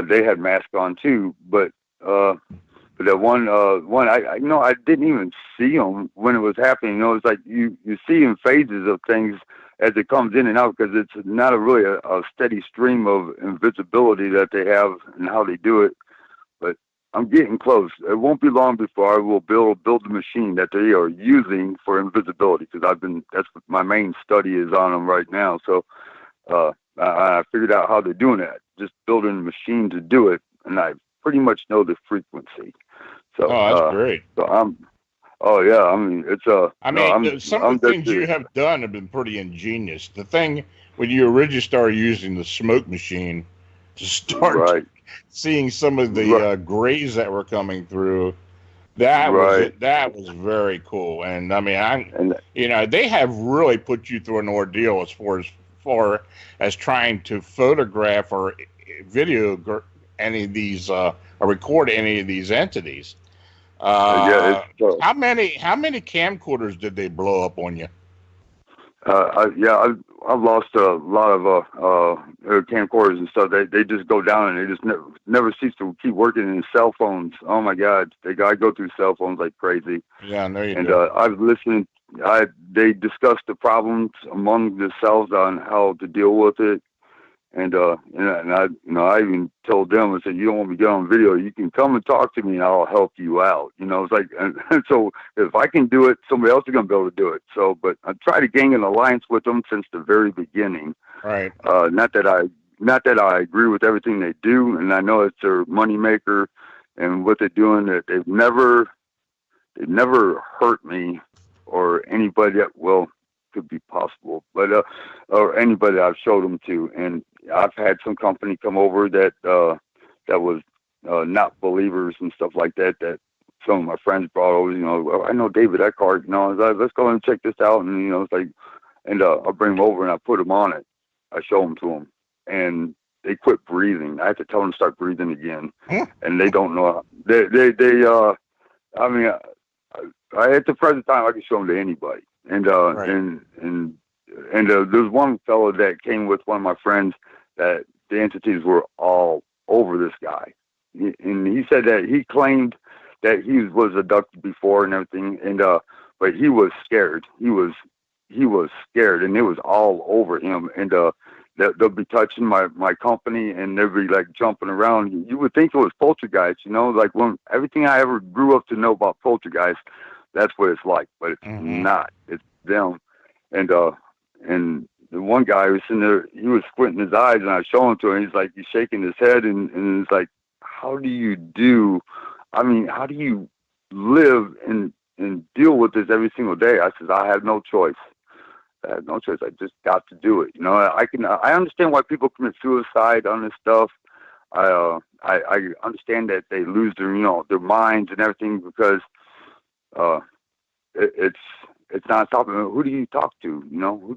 They had masks on too, but that one I didn't even see them when it was happening. It's like you see in phases of things as it comes in and out because it's not really a steady stream of invisibility that they have and how they do it. But I'm getting close. It won't be long before I will build the machine that they are using for invisibility because that's what my main study is on them right now. So I figured out how they're doing that. Just building a machine to do it, and I pretty much know the frequency. So that's great. So I mean, it's some of the things you have done have been pretty ingenious. The thing when you originally started using the smoke machine to start seeing some of the grays that were coming through, that was very cool. And I mean, they have really put you through an ordeal as far as trying to photograph or video any of these or record any of these entities. Yeah, how many camcorders did they blow up on you? I've lost a lot of camcorders and stuff. They just go down and they just never cease to keep working in cell phones. Oh my God, I go through cell phones like crazy. Yeah, I know you and do. I've listened. They discussed the problems among themselves on how to deal with it. And I even told them, I said, you don't want me to get on video, you can come and talk to me and I'll help you out. It's like, and so if I can do it, somebody else is going to be able to do it. So, but I try to gain an alliance with them since the very beginning. Right. Not that I agree with everything they do. And I know it's their moneymaker and what they're doing, that they've never hurt me or anybody that, well, could be possible, but or anybody I've showed them to. And I've had some company come over that was not believers and stuff like that. That some of my friends brought over. I know David Eckhart. I was like, let's go and check this out. And it's like, and I'll bring them over and I put them on it. I show them to them, and they quit breathing. I have to tell them to start breathing again, and they don't know. I mean, at the present time, I can show them to anybody. And right. and there's one fellow that came with one of my friends that the entities were all over this guy, and he said that he claimed that he was abducted before and everything, and but he was scared. He was scared, and it was all over him. And they'll be touching my company, and they'll be like jumping around. You would think it was poltergeist, like when everything I ever grew up to know about poltergeist. That's what it's like, but it's not. It's them. And the one guy was sitting there, he was squinting his eyes, and I show him to him. He's shaking his head, and it's like, how do you live and deal with this every single day? I says, I have no choice. I just got to do it. I understand why people commit suicide on this stuff. I understand that they lose their minds and everything because it's not stopping. Who do you talk to? Who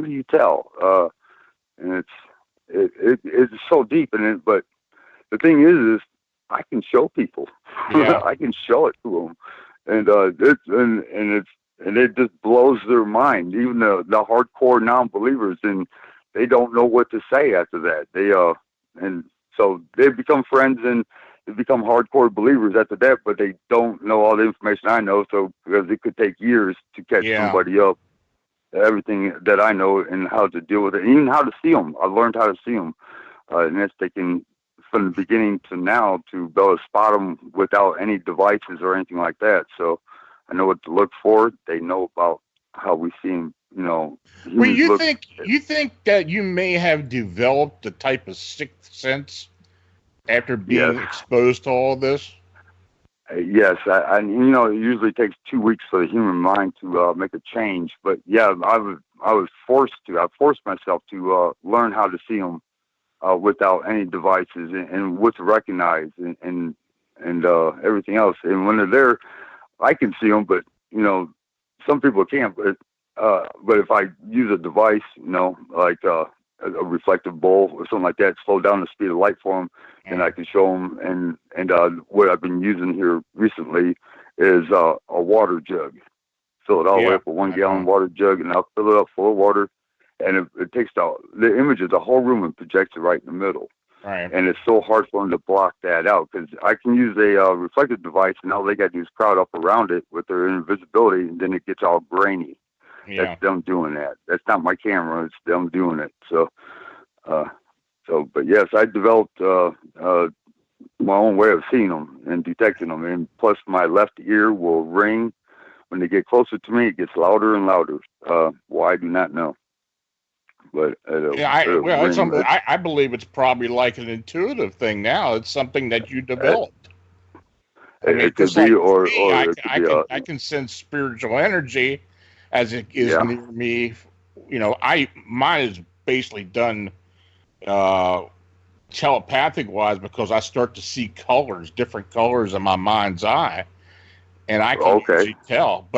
do you tell? And it's so deep in it. But the thing is I can show people. Yeah. I can show it to them, and it just blows their mind. Even the hardcore non-believers, and they don't know what to say after that. And so they become friends and they become hardcore believers after that, but they don't know all the information I know. So because it could take years to catch somebody up, everything that I know and how to deal with it, and even how to see them. I learned how to see them, and that's taken from the beginning to now to be able to spot them without any devices or anything like that. So I know what to look for. They know about how we see them. Well, you think that you may have developed a type of sixth sense after being exposed to all this? Yes, I it usually takes 2 weeks for the human mind to make a change. But yeah, I forced myself to learn how to see them without any devices and what to recognize and everything else. And when they're there, I can see them, but some people can't. But if I use a device, like a reflective bowl or something like that, slow down the speed of light for them, and I can show them. And what I've been using here recently is a water jug. Fill it all the way up, a 1 gallon water jug, and I'll fill it up full of water. And it takes the image of the whole room and projects it right in the middle. Right. And it's so hard for them to block that out because I can use a reflective device, and all they got to do is crowd up around it with their invisibility, and then it gets all grainy. Yeah. That's them doing that. That's not my camera. It's them doing it. But yes, I developed my own way of seeing them and detecting them. And plus, my left ear will ring when they get closer to me. It gets louder and louder. Why I do not know. But I believe it's probably like an intuitive thing now. It's something that you developed. It could be, or I can sense spiritual energy as it is near me. Mine is basically done telepathic wise because I start to see different colors in my mind's eye, and I can usually tell.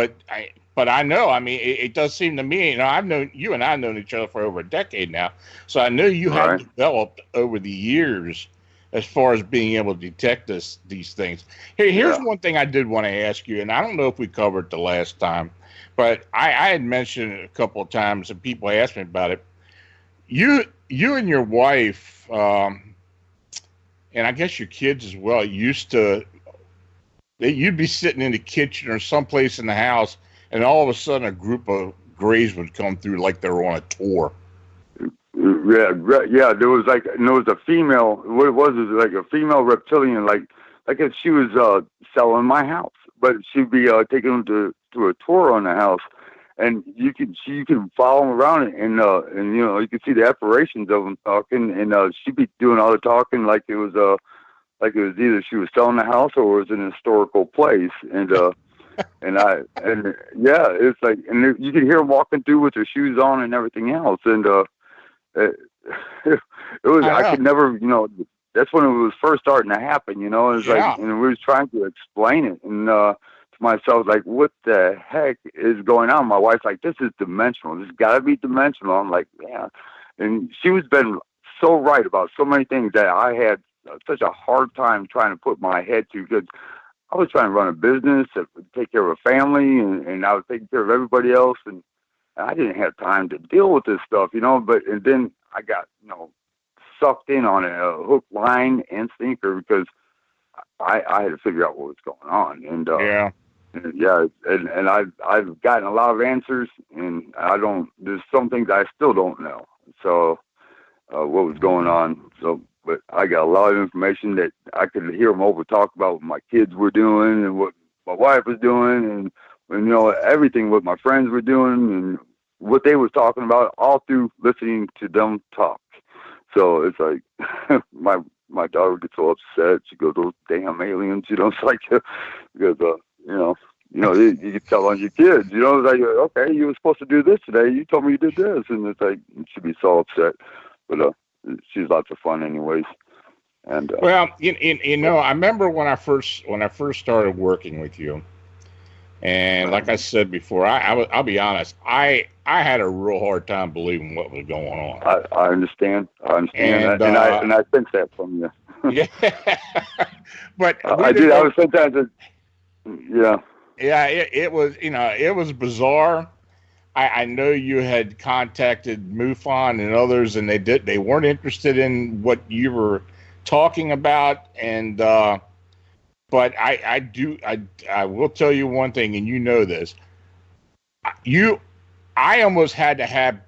But I know. I mean, it does seem to me. I've known you, and I've known each other for over a decade now. So I know you have developed over the years as far as being able to detect these things. Here's one thing I did want to ask you, and I don't know if we covered it the last time, but I had mentioned it a couple of times, and people asked me about it. You and your wife, and I guess your kids as well, you'd be sitting in the kitchen or someplace in the house, and all of a sudden a group of Greys would come through like they were on a tour. Yeah. There was a female. What it was like a female reptilian, like if she was selling my house, but she'd be taking them to a tour on the house, and you can follow them around, and you could see the apparitions of them talking, and she'd be doing all the talking like it was either she was selling the house or it was an historical place, and it's like, and you could hear them walking through with their shoes on and everything else, and it was, I could never, that's when it was first starting to happen, it's like, and we was trying to explain it, and to myself, like, what the heck is going on? My wife's like, this is dimensional. This has got to be dimensional. I'm like, yeah. And she was been so right about so many things that I had such a hard time trying to put my head to, because I was trying to run a business, take care of a family, and I was taking care of everybody else, and I didn't have time to deal with this stuff, and then I got, sucked in on it, hook, line, and sinker, because I had to figure out what was going on. And I've gotten a lot of answers, and there's some things I still don't know. So, what was going on. So, but I got a lot of information that I could hear them over talk about what my kids were doing and what my wife was doing, and everything what my friends were doing and what they were talking about, all through listening to them talk. So it's like my daughter gets so upset. She goes, "Those damn aliens," it's like, because you can tell on your kids, it's like, okay, you were supposed to do this today. You told me you did this, and it's like, she'd be so upset. But she's lots of fun, anyways. And well, I remember when I first started working with you, and like I said before, I'll be honest, I had a real hard time believing what was going on. I understand. And that, and I sense that from you. Yeah, but I did. I was sometimes. Yeah. Yeah, it was. It was bizarre. I know you had contacted MUFON and others, and they weren't interested in what you were talking about, and but I will tell you one thing, and you know this. I almost had to have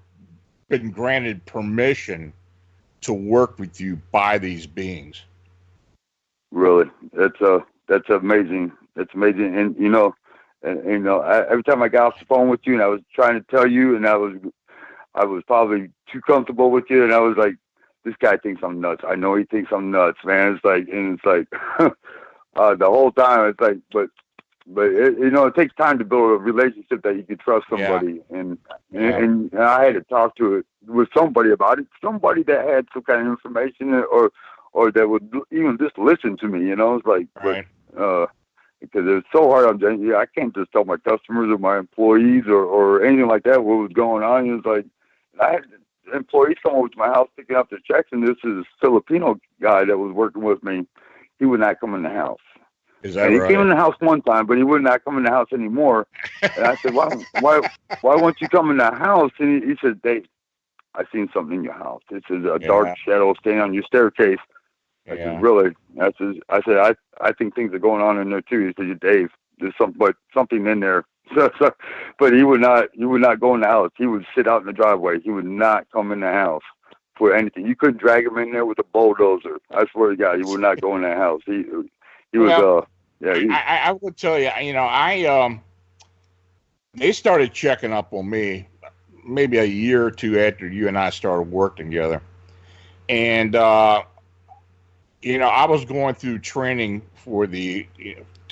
been granted permission to work with you by these beings. Really, that's amazing. That's amazing, and every time I got off the phone with you, and I was trying to tell you, and I was probably too comfortable with you, and I was like, this guy thinks I'm nuts. I know he thinks I'm nuts, man. It's like, the whole time, it's like, but it takes time to build a relationship that you can trust somebody, and I had to talk to it with somebody about it, somebody that had some kind of information, or that would even just listen to me, It's like, right. Because it's so hard. I can't just tell my customers or my employees or anything like that what was going on. It was like, I had employees come over to my house picking up their checks, and this is a Filipino guy that was working with me. He would not come in the house. Is that right? He came in the house one time, but he would not come in the house anymore. And I said, why won't you come in the house? And he said, Dave, I seen something in your house. It says a dark shadow standing on your staircase. I said, really? I said, I think things are going on in there too. He said, Dave, there's something in there. But he would not go in the house. He would sit out in the driveway. He would not come in the house for anything. You couldn't drag him in there with a bulldozer. I swear to God, he would not go in the house. He was I would tell you, they started checking up on me maybe a year or two after you and I started working together. And, I was going through training for to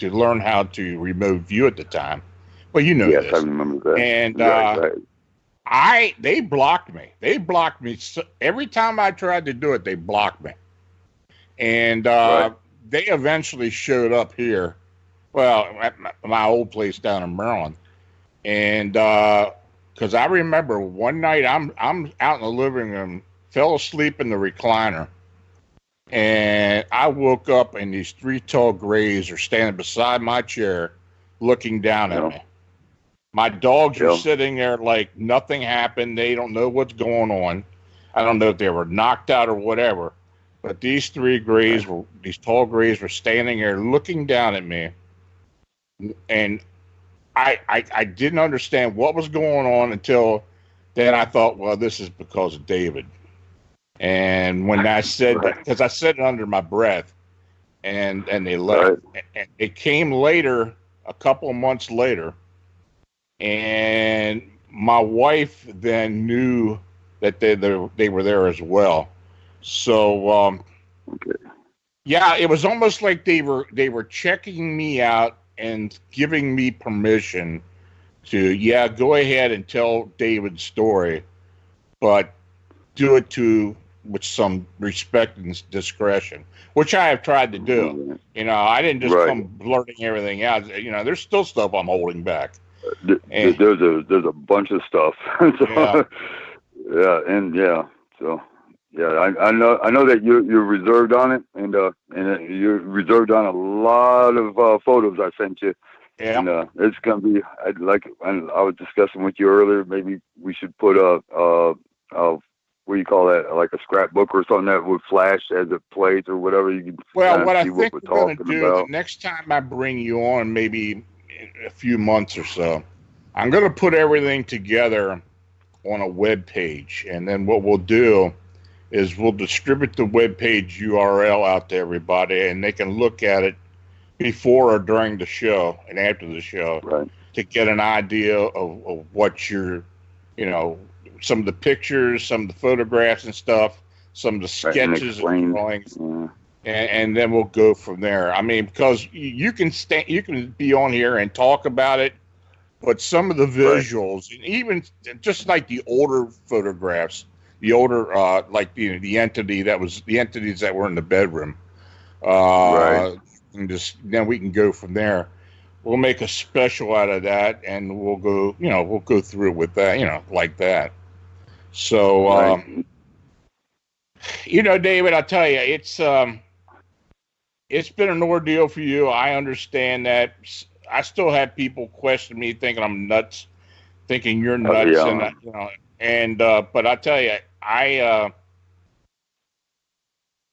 learn how to remote view at the time. Well, yes, this. I remember that. And they blocked me. They blocked me. Every time I tried to do it, they blocked me. And they eventually showed up here, at my old place down in Maryland. And because I remember one night I'm out in the living room, fell asleep in the recliner. And I woke up and these three tall grays are standing beside my chair looking down at me. My dogs are sitting there like nothing happened. They don't know what's going on. I don't know if they were knocked out or whatever. But these these tall grays were standing there looking down at me. And I didn't understand what was going on until then. I thought, well, this is because of David. And when I said, because I said it under my breath, and they left. And it came later, a couple of months later, and my wife then knew that they were there as well. So yeah, it was almost like they were checking me out and giving me permission to go ahead and tell David's story, but do it with some respect and discretion, which I have tried to do. I didn't just come blurting everything out. There's still stuff I'm holding back. There's a bunch of stuff. So, I know that you're reserved on it, and you're reserved on a lot of photos I sent you. Yeah. And it's gonna be I was discussing with you earlier. Maybe we should put what do you call that? Like a scrapbook or something that would flash as it plays or whatever. You can what I think we're going to do the next time I bring you on, maybe in a few months or so, I'm going to put everything together on a web page, and then what we'll do is we'll distribute the web page URL out to everybody, and they can look at it before or during the show and after the show to get an idea of what you're, some of the pictures, some of the photographs and stuff, some of the sketches and drawings, and then we'll go from there. I mean, because you can be on here and talk about it, but some of the visuals, and even just like the older photographs, the older like the entities that were in the bedroom, and then we can go from there. We'll make a special out of that, and we'll go through it with that, like that. So, David, I tell you, it's been an ordeal for you. I understand that. I still have people question me, thinking I'm nuts, thinking you're nuts, but I tell you,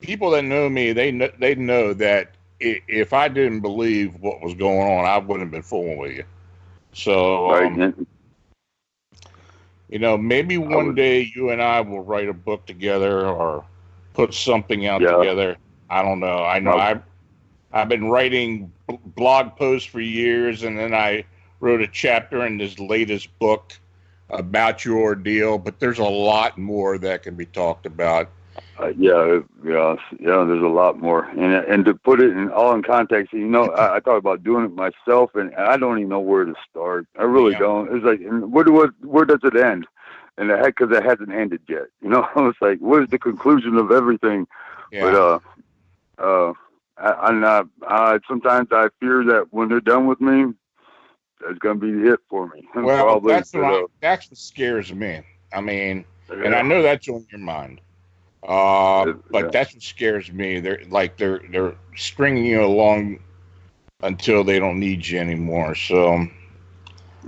people that know me, they know that if I didn't believe what was going on, I wouldn't have been fooling with you. So, maybe one day you and I will write a book together or put something out together. I don't know. I know I've been writing blog posts for years, and then I wrote a chapter in this latest book about your ordeal, but there's a lot more that can be talked about. There's a lot more, and to put it all in context, I thought about doing it myself, and I don't even know where to start. I really don't. It's like, where does it end? And because it hasn't ended yet. It's like, where's the conclusion of everything? Yeah. But sometimes I fear that when they're done with me, that's going to be it for me. Well, that's what scares me. I mean, and I know that's on your mind. But that's what scares me. They're stringing you along until they don't need you anymore. So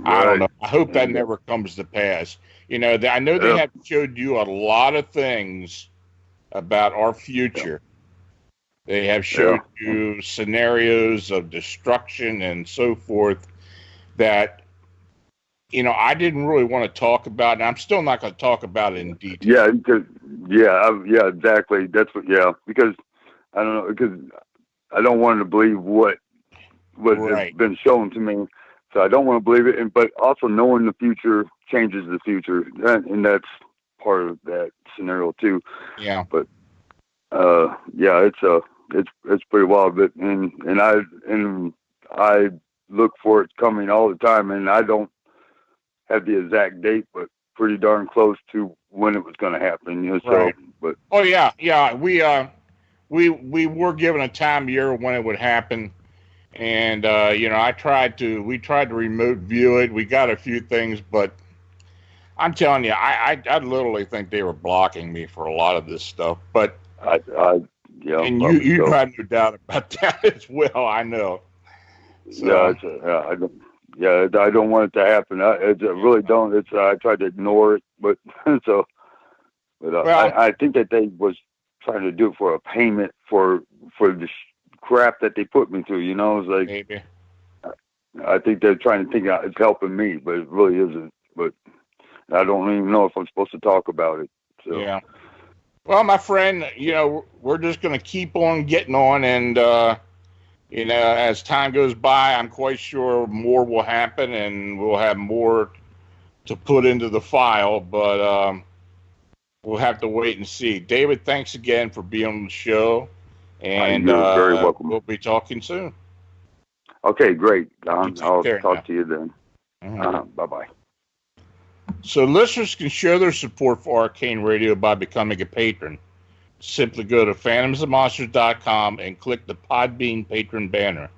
I don't know. I hope that never comes to pass. I know they have showed you a lot of things about our future. They have showed you scenarios of destruction and so forth that I didn't really want to talk about, and I'm still not going to talk about it in detail. Exactly. That's because I don't know, because I don't want to believe what has been shown to me, so I don't want to believe it. But also knowing the future changes the future, and that's part of that scenario too. Yeah. But it's pretty wild. But and I look for it coming all the time, and I don't have the exact date, but pretty darn close to when it was going to happen. But we were given a time of year when it would happen, and we tried to remote view it. We got a few things, but I'm telling you, I literally think they were blocking me for a lot of this stuff. But Yeah, and you have no doubt about that as well. I know. So, I don't want it to happen. I really don't. I tried to ignore it, but I think that they was trying to do it for a payment for the crap that they put me through. You know, it's like maybe. I think they're trying to think it's helping me, but it really isn't. But I don't even know if I'm supposed to talk about it. So. Yeah. Well, my friend, we're just going to keep on getting on, and as time goes by, I'm quite sure more will happen, and we'll have more to put into the file. But we'll have to wait and see. David, thanks again for being on the show, and you're very welcome. We'll be talking soon. Okay, great. I'll talk now. to you then. Bye-bye. So listeners can show their support for Arcane Radio by becoming a patron. Simply go to phantomsandmonsters.com and click the Podbean patron banner.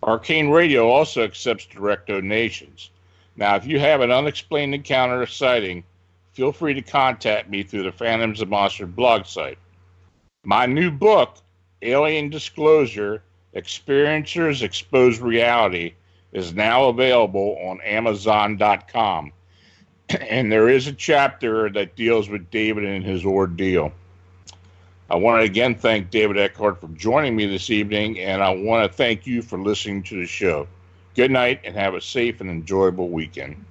Arcane Radio also accepts direct donations. Now, if you have an unexplained encounter or sighting, feel free to contact me through the Phantoms and Monsters blog site. My new book, Alien Disclosure, Experiencers Expose Reality, is now available on Amazon.com. And there is a chapter that deals with David and his ordeal. I want to again thank David Eckhart for joining me this evening, and I want to thank you for listening to the show. Good night, and have a safe and enjoyable weekend.